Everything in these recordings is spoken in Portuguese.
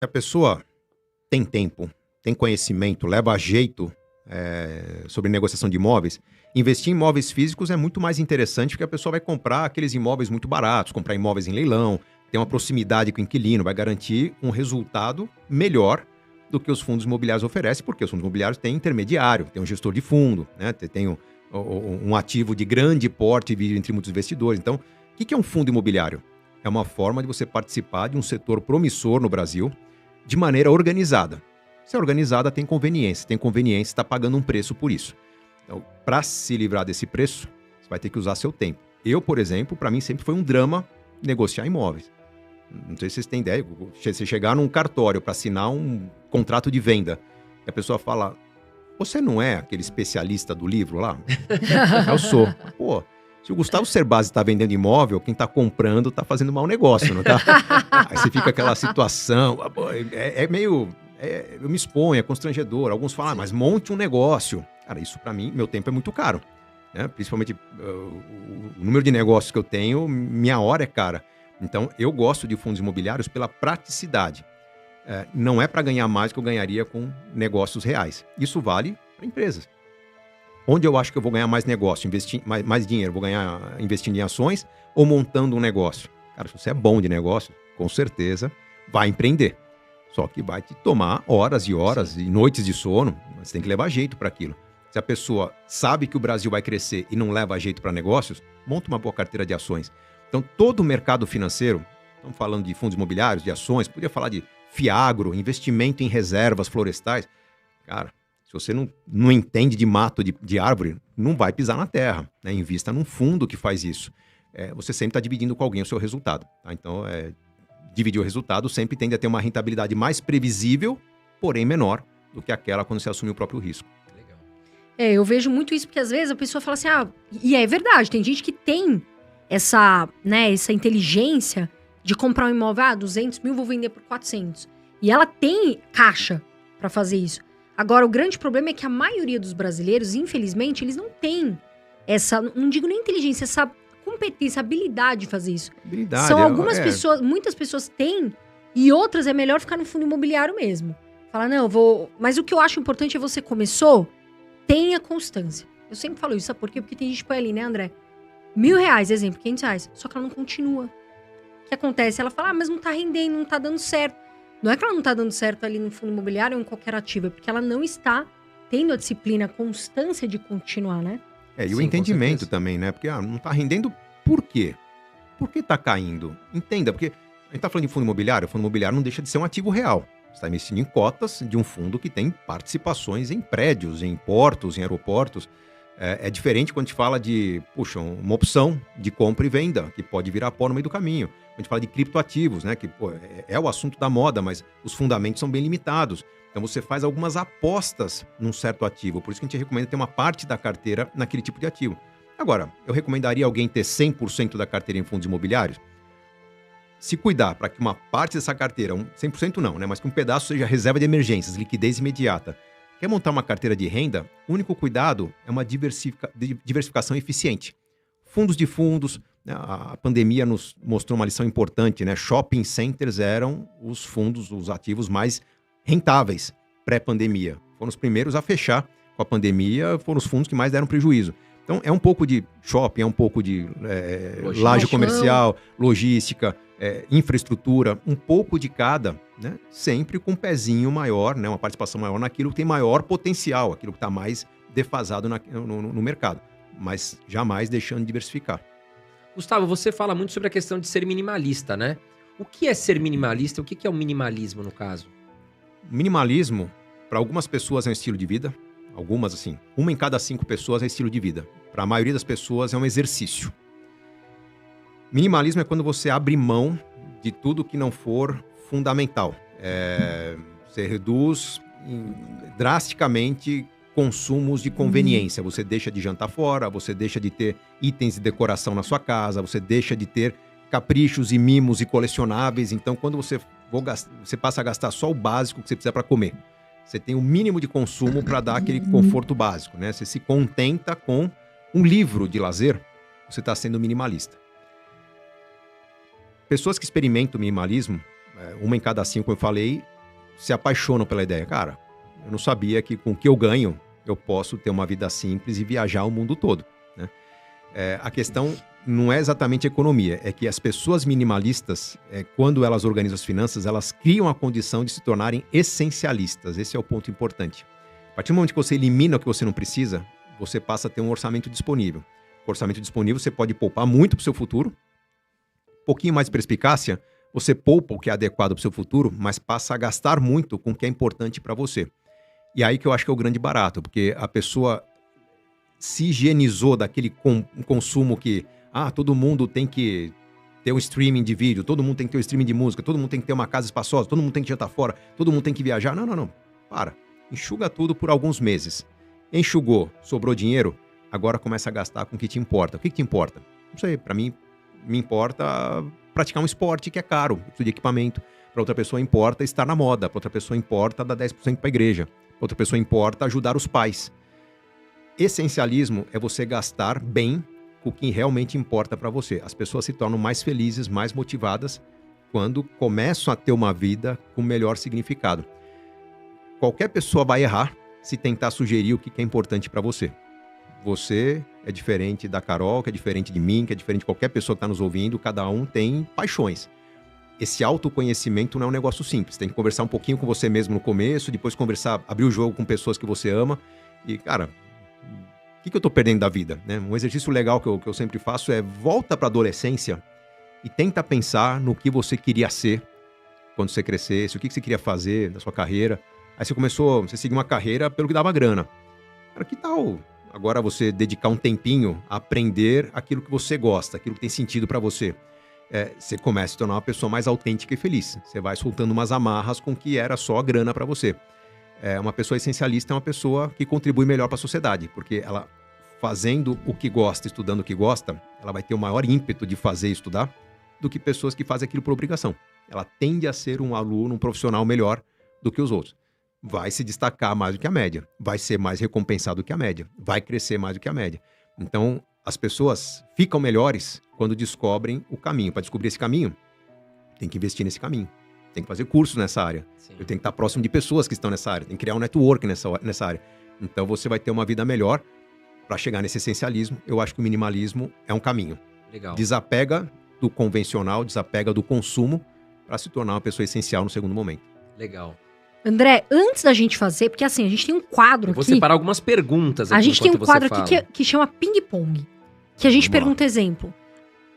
Se a pessoa tem tempo, tem conhecimento, leva jeito sobre negociação de imóveis, investir em imóveis físicos é muito mais interessante porque a pessoa vai comprar aqueles imóveis muito baratos, comprar imóveis em leilão, tem uma proximidade com o inquilino, vai garantir um resultado melhor do que os fundos imobiliários oferecem, porque os fundos imobiliários têm intermediário, tem um gestor de fundo, né? Tem um ativo de grande porte entre muitos investidores. Então, o que é um fundo imobiliário? É uma forma de você participar de um setor promissor no Brasil de maneira organizada. Se é organizada, tem conveniência. Tem conveniência, está pagando um preço por isso. Então, para se livrar desse preço, você vai ter que usar seu tempo. Eu, por exemplo, para mim sempre foi um drama negociar imóveis. Não sei se vocês têm ideia. Você chegar num cartório para assinar um contrato de venda, e a pessoa fala, você não é aquele especialista do livro lá? Eu sou. Pô, se o Gustavo Cerbasi está vendendo imóvel, quem está comprando está fazendo mau negócio, não tá? Aí você fica aquela situação, meio... eu me exponho, é constrangedor. Alguns falam, mas monte um negócio. Cara, isso para mim, meu tempo é muito caro. Né? Principalmente o número de negócios que eu tenho, minha hora é cara. Então, eu gosto de fundos imobiliários pela praticidade. Não é para ganhar mais do que eu ganharia com negócios reais. Isso vale para empresas. Onde eu acho que eu vou ganhar mais negócio, investir mais dinheiro, vou ganhar investindo em ações ou montando um negócio? Cara, se você é bom de negócio, com certeza vai empreender. Só que vai te tomar horas e horas e noites de sono, mas você tem que levar jeito para aquilo. Se a pessoa sabe que o Brasil vai crescer e não leva jeito para negócios, monta uma boa carteira de ações. Então, todo o mercado financeiro, estamos falando de fundos imobiliários, de ações, podia falar de fiagro, investimento em reservas florestais. Cara, se você não entende de mato, de árvore, não vai pisar na terra. Né? Invista num fundo que faz isso. Você sempre está dividindo com alguém o seu resultado. Tá? Então, dividir o resultado sempre tende a ter uma rentabilidade mais previsível, porém menor, do que aquela quando você assume o próprio risco. Legal. Eu vejo muito isso, porque às vezes a pessoa fala assim, e é verdade, tem gente que tem essa inteligência de comprar um imóvel, 200 mil, vou vender por 400. E ela tem caixa para fazer isso. Agora, o grande problema é que a maioria dos brasileiros, infelizmente, eles não têm essa, não digo nem inteligência, essa competência, habilidade de fazer isso. Habilidade. São algumas pessoas, muitas pessoas têm, e outras é melhor ficar no fundo imobiliário mesmo. Falar, não, eu vou... Mas o que eu acho importante é você começou, tenha constância. Eu sempre falo isso, sabe por quê? Porque tem gente que põe ali, né, André? R$1.000, exemplo, R$500. Só que ela não continua. O que acontece? Ela fala, mas não tá rendendo, não tá dando certo. Não é que ela não tá dando certo ali no fundo imobiliário ou em qualquer ativo, é porque ela não está tendo a disciplina, a constância de continuar, né? E o entendimento também, né? Porque não tá rendendo por quê? Por que tá caindo? Entenda, porque a gente tá falando de fundo imobiliário não deixa de ser um ativo real. Você está investindo em cotas de um fundo que tem participações em prédios, em portos, em aeroportos. É diferente quando a gente fala de, uma opção de compra e venda, que pode virar pó no meio do caminho. Quando a gente fala de criptoativos, né, que é o assunto da moda, mas os fundamentos são bem limitados. Então você faz algumas apostas num certo ativo, por isso que a gente recomenda ter uma parte da carteira naquele tipo de ativo. Agora, eu recomendaria alguém ter 100% da carteira em fundos imobiliários? Se cuidar para que uma parte dessa carteira, 100% não, né, mas que um pedaço seja reserva de emergências, liquidez imediata. Quer montar uma carteira de renda? O único cuidado é uma diversificação eficiente. Fundos de fundos, né? A pandemia nos mostrou uma lição importante, né? Shopping centers eram os fundos, os ativos mais rentáveis pré-pandemia. Foram os primeiros a fechar com a pandemia, foram os fundos que mais deram prejuízo. Então, é um pouco de shopping, é um pouco de laje comercial, logística, infraestrutura, um pouco de cada, né? Sempre com um pezinho maior, né? Uma participação maior naquilo que tem maior potencial, aquilo que está mais defasado no mercado, mas jamais deixando de diversificar. Gustavo, você fala muito sobre a questão de ser minimalista, né? O que é ser minimalista? O que é o minimalismo, no caso? Minimalismo, para algumas pessoas é um estilo de vida, algumas assim, 1 em cada 5 pessoas é estilo de vida. Para a maioria das pessoas é um exercício. Minimalismo é quando você abre mão de tudo que não for fundamental. Você reduz drasticamente consumos de conveniência. Você deixa de jantar fora, você deixa de ter itens de decoração na sua casa, você deixa de ter caprichos e mimos e colecionáveis. Então, quando você passa a gastar só o básico que você precisa para comer. Você tem o mínimo de consumo para dar aquele conforto básico, né? Você se contenta com um livro de lazer, você está sendo minimalista. Pessoas que experimentam o minimalismo uma em cada 5, como eu falei, se apaixonam pela ideia. Cara, eu não sabia que com o que eu ganho, eu posso ter uma vida simples e viajar o mundo todo, né? A questão não é exatamente economia, é que as pessoas minimalistas, quando elas organizam as finanças, elas criam a condição de se tornarem essencialistas. Esse é o ponto importante. A partir do momento que você elimina o que você não precisa, você passa a ter um orçamento disponível. Com orçamento disponível, você pode poupar muito para o seu futuro. Um pouquinho mais de perspicácia, você poupa o que é adequado para o seu futuro, mas passa a gastar muito com o que é importante para você. E aí que eu acho que é o grande barato, porque a pessoa se higienizou daquele consumo que todo mundo tem que ter um streaming de vídeo, todo mundo tem que ter um streaming de música, todo mundo tem que ter uma casa espaçosa, todo mundo tem que jantar fora, todo mundo tem que viajar. Não. Para. Enxuga tudo por alguns meses. Enxugou, sobrou dinheiro, agora começa a gastar com o que te importa. O que te importa? Não sei, pra mim, me importa praticar um esporte que é caro, preciso de equipamento. Pra outra pessoa importa estar na moda, pra outra pessoa importa dar 10% pra igreja, pra outra pessoa importa ajudar os pais. Essencialismo é você gastar bem com o que realmente importa para você. As pessoas se tornam mais felizes, mais motivadas quando começam a ter uma vida com melhor significado. Qualquer pessoa vai errar se tentar sugerir o que é importante para você. Você é diferente da Carol, que é diferente de mim, que é diferente de qualquer pessoa que está nos ouvindo. Cada um tem paixões. Esse autoconhecimento não é um negócio simples. Tem que conversar um pouquinho com você mesmo no começo, depois conversar, abrir o jogo com pessoas que você ama. E, cara, o que eu tô perdendo da vida, né? Um exercício legal que eu sempre faço é volta pra adolescência e tenta pensar no que você queria ser quando você crescesse, o que você queria fazer na sua carreira. Aí você seguiu uma carreira pelo que dava grana. Cara, que tal agora você dedicar um tempinho a aprender aquilo que você gosta, aquilo que tem sentido pra você? Você começa a se tornar uma pessoa mais autêntica e feliz. Você vai soltando umas amarras com que era só grana pra você. Uma pessoa essencialista é uma pessoa que contribui melhor para a sociedade, porque ela, fazendo o que gosta, estudando o que gosta, ela vai ter o maior ímpeto de fazer e estudar do que pessoas que fazem aquilo por obrigação. Ela tende a ser um aluno, um profissional melhor do que os outros. Vai se destacar mais do que a média, vai ser mais recompensado do que a média, vai crescer mais do que a média. Então, as pessoas ficam melhores quando descobrem o caminho. Para descobrir esse caminho, tem que investir nesse caminho. Tem que fazer cursos nessa área. Sim. Eu tenho que estar próximo de pessoas que estão nessa área. Tem que criar um network nessa área. Então você vai ter uma vida melhor para chegar nesse essencialismo. Eu acho que o minimalismo é um caminho. Legal. Desapega do convencional, desapega do consumo para se tornar uma pessoa essencial no segundo momento. Legal. André, antes da gente fazer, porque assim, a gente tem um quadro aqui. Vou separar algumas perguntas aqui. A gente tem um quadro aqui que chama ping-pong. Que a gente pergunta, exemplo,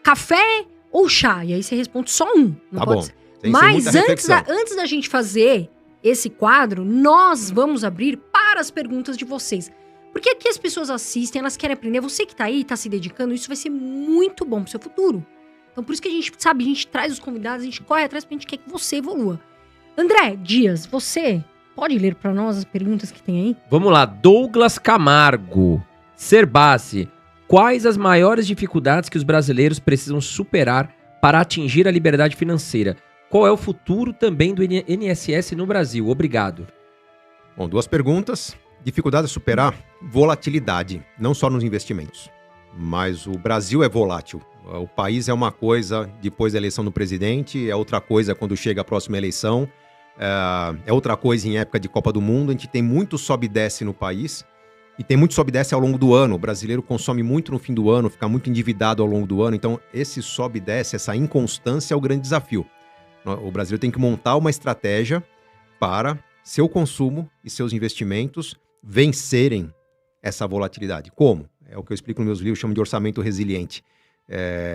café ou chá? E aí você responde só um. Não tá pode bom. ser. Mas antes da gente fazer esse quadro, nós vamos abrir para as perguntas de vocês. Porque aqui as pessoas assistem, elas querem aprender. Você que tá aí, tá se dedicando, isso vai ser muito bom pro seu futuro. Então por isso que a gente traz os convidados, a gente corre atrás porque a gente quer que você evolua. André Dias, você pode ler para nós as perguntas que tem aí? Vamos lá, Douglas Camargo. Serbasi, quais as maiores dificuldades que os brasileiros precisam superar para atingir a liberdade financeira? Qual é o futuro também do INSS no Brasil? Obrigado. Bom, 2 perguntas. Dificuldade a superar? Volatilidade, não só nos investimentos. Mas o Brasil é volátil. O país é uma coisa depois da eleição do presidente, é outra coisa quando chega a próxima eleição, é outra coisa em época de Copa do Mundo. A gente tem muito sobe e desce no país e tem muito sobe e desce ao longo do ano. O brasileiro consome muito no fim do ano, fica muito endividado ao longo do ano. Então, esse sobe e desce, essa inconstância é o grande desafio. O brasileiro tem que montar uma estratégia para seu consumo e seus investimentos vencerem essa volatilidade. Como? É o que eu explico nos meus livros, chamo de orçamento resiliente.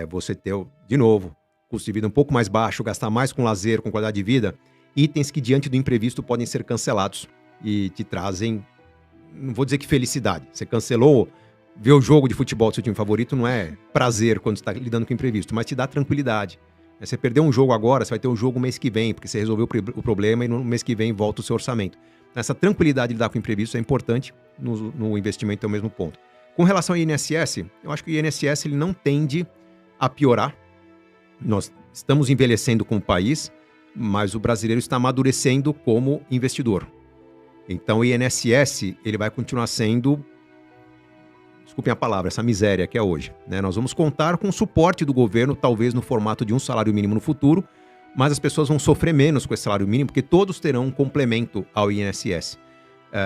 Você ter, de novo, custo de vida um pouco mais baixo, gastar mais com lazer, com qualidade de vida, itens que diante do imprevisto podem ser cancelados e te trazem, não vou dizer que felicidade. Você cancelou, ver o jogo de futebol do seu time favorito não é prazer quando você está lidando com imprevisto, mas te dá tranquilidade. Você perdeu um jogo agora, você vai ter um jogo mês que vem, porque você resolveu o problema e no mês que vem volta o seu orçamento. Essa tranquilidade de lidar com imprevisto é importante no investimento, é o mesmo ponto. Com relação ao INSS, eu acho que o INSS ele não tende a piorar. Nós estamos envelhecendo como país, mas o brasileiro está amadurecendo como investidor. Então o INSS ele vai continuar sendo, desculpem a palavra, essa miséria que é hoje, né? Nós vamos contar com o suporte do governo, talvez no formato de um salário mínimo no futuro, mas as pessoas vão sofrer menos com esse salário mínimo, porque todos terão um complemento ao INSS.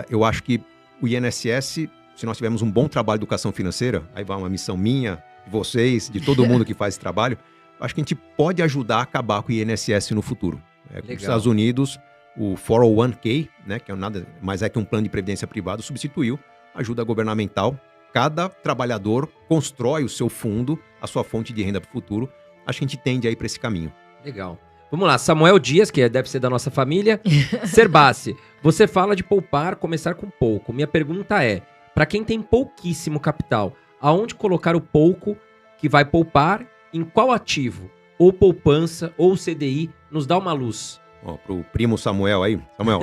Eu acho que o INSS, se nós tivermos um bom trabalho de educação financeira, aí vai uma missão minha, de vocês, de todo mundo que faz esse trabalho, acho que a gente pode ajudar a acabar com o INSS no futuro. Com os Estados Unidos, o 401k, né, que é nada mais que um plano de previdência privado, substituiu a ajuda governamental. Cada trabalhador constrói o seu fundo, a sua fonte de renda para o futuro. Acho que a gente tende a ir para esse caminho. Legal. Vamos lá, Samuel Dias, que deve ser da nossa família. Serbassi, você fala de poupar, começar com pouco. Minha pergunta é, para quem tem pouquíssimo capital, aonde colocar o pouco que vai poupar, em qual ativo? Ou poupança, ou CDI, nos dá uma luz. Pro primo Samuel aí. Samuel,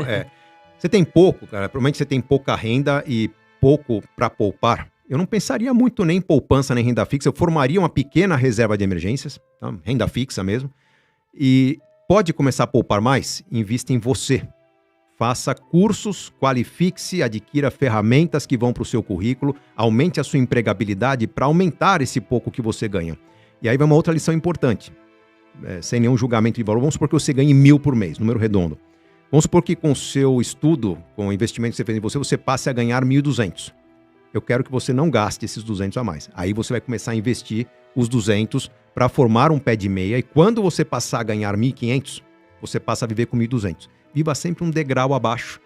você tem pouco, cara, provavelmente você tem pouca renda e pouco para poupar. Eu não pensaria muito nem em poupança, nem renda fixa. Eu formaria uma pequena reserva de emergências, tá? Renda fixa mesmo. E pode começar a poupar mais? Invista em você. Faça cursos, qualifique-se, adquira ferramentas que vão para o seu currículo, aumente a sua empregabilidade para aumentar esse pouco que você ganha. E aí vai uma outra lição importante, sem nenhum julgamento de valor. Vamos supor que você ganhe 1.000 por mês, número redondo. Vamos supor que com o seu estudo, com o investimento que você fez em você, você passe a ganhar 1.200. Eu quero que você não gaste esses 200 a mais. Aí você vai começar a investir os 200 para formar um pé de meia, e quando você passar a ganhar 1.500, você passa a viver com 1.200. Viva sempre um degrau abaixo.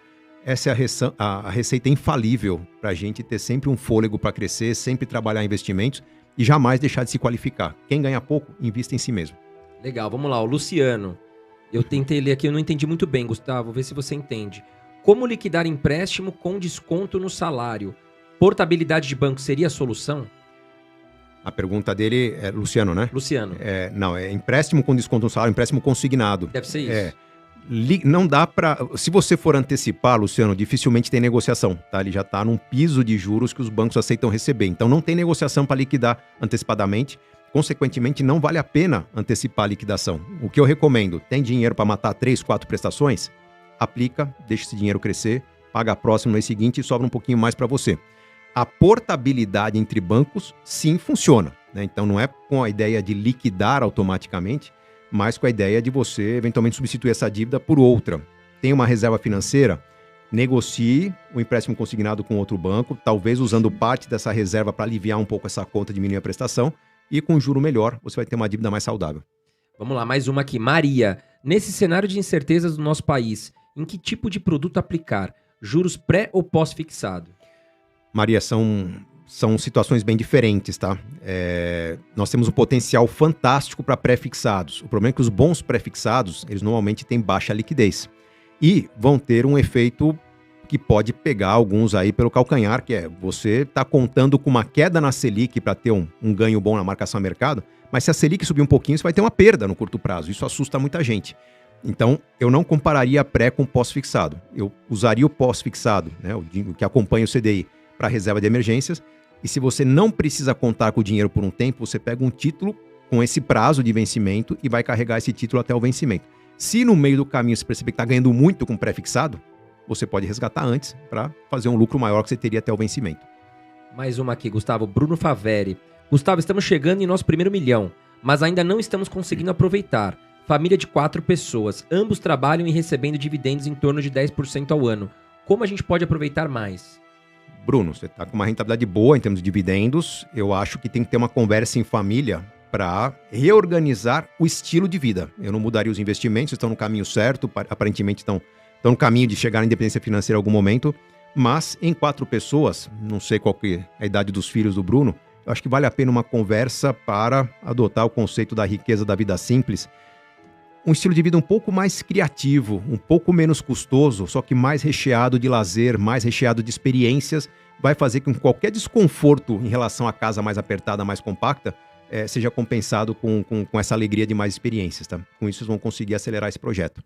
Essa é a receita infalível para a gente ter sempre um fôlego para crescer, sempre trabalhar em investimentos e jamais deixar de se qualificar. Quem ganha pouco, invista em si mesmo. Legal, vamos lá, o Luciano. Eu tentei ler aqui, eu não entendi muito bem, Gustavo, vê se você entende. Como liquidar empréstimo com desconto no salário? Portabilidade de banco seria a solução? A pergunta dele é Luciano, né? Luciano. Não, é empréstimo com desconto no salário, empréstimo consignado. Deve ser isso. Não dá para... Se você for antecipar, Luciano, dificilmente tem negociação, tá? Ele já está num piso de juros que os bancos aceitam receber. Então não tem negociação para liquidar antecipadamente. Consequentemente, não vale a pena antecipar a liquidação. O que eu recomendo, tem dinheiro para matar 3, 4 prestações? Aplica, deixa esse dinheiro crescer, paga a próxima no mês seguinte e sobra um pouquinho mais para você. A portabilidade entre bancos, sim, funciona, né? Então não é com a ideia de liquidar automaticamente, mas com a ideia de você eventualmente substituir essa dívida por outra. Tem uma reserva financeira? Negocie o empréstimo consignado com outro banco, talvez usando parte dessa reserva para aliviar um pouco essa conta, diminuir a prestação, e com juro melhor você vai ter uma dívida mais saudável. Vamos lá, mais uma aqui. Maria, nesse cenário de incertezas do nosso país, em que tipo de produto aplicar? Juros pré ou pós-fixado? Maria, são situações bem diferentes, tá? Nós temos um potencial fantástico para pré-fixados. O problema é que os bons pré-fixados, eles normalmente têm baixa liquidez. E vão ter um efeito que pode pegar alguns aí pelo calcanhar, que é você está contando com uma queda na Selic para ter um ganho bom na marcação a mercado, mas se a Selic subir um pouquinho, você vai ter uma perda no curto prazo. Isso assusta muita gente. Então, eu não compararia pré com pós-fixado. Eu usaria o pós-fixado, né, o que acompanha o CDI, para reserva de emergências. E se você não precisa contar com o dinheiro por um tempo, você pega um título com esse prazo de vencimento e vai carregar esse título até o vencimento. Se no meio do caminho você perceber que está ganhando muito com pré-fixado, você pode resgatar antes para fazer um lucro maior que você teria até o vencimento. Mais uma aqui, Gustavo. Bruno Faveri. Gustavo, estamos chegando em nosso primeiro 1 milhão, mas ainda não estamos conseguindo aproveitar. Família de 4 pessoas, ambos trabalham e recebendo dividendos em torno de 10% ao ano. Como a gente pode aproveitar mais? Bruno, você está com uma rentabilidade boa em termos de dividendos. Eu acho que tem que ter uma conversa em família para reorganizar o estilo de vida. Eu não mudaria os investimentos, estão no caminho certo, aparentemente estão no caminho de chegar à independência financeira em algum momento, mas em 4 pessoas, não sei qual que é a idade dos filhos do Bruno, eu acho que vale a pena uma conversa para adotar o conceito da riqueza da vida simples, um estilo de vida um pouco mais criativo, um pouco menos custoso, só que mais recheado de lazer, mais recheado de experiências, vai fazer com que qualquer desconforto em relação à casa mais apertada, mais compacta, seja compensado com essa alegria de mais experiências, tá? Com isso, vocês vão conseguir acelerar esse projeto.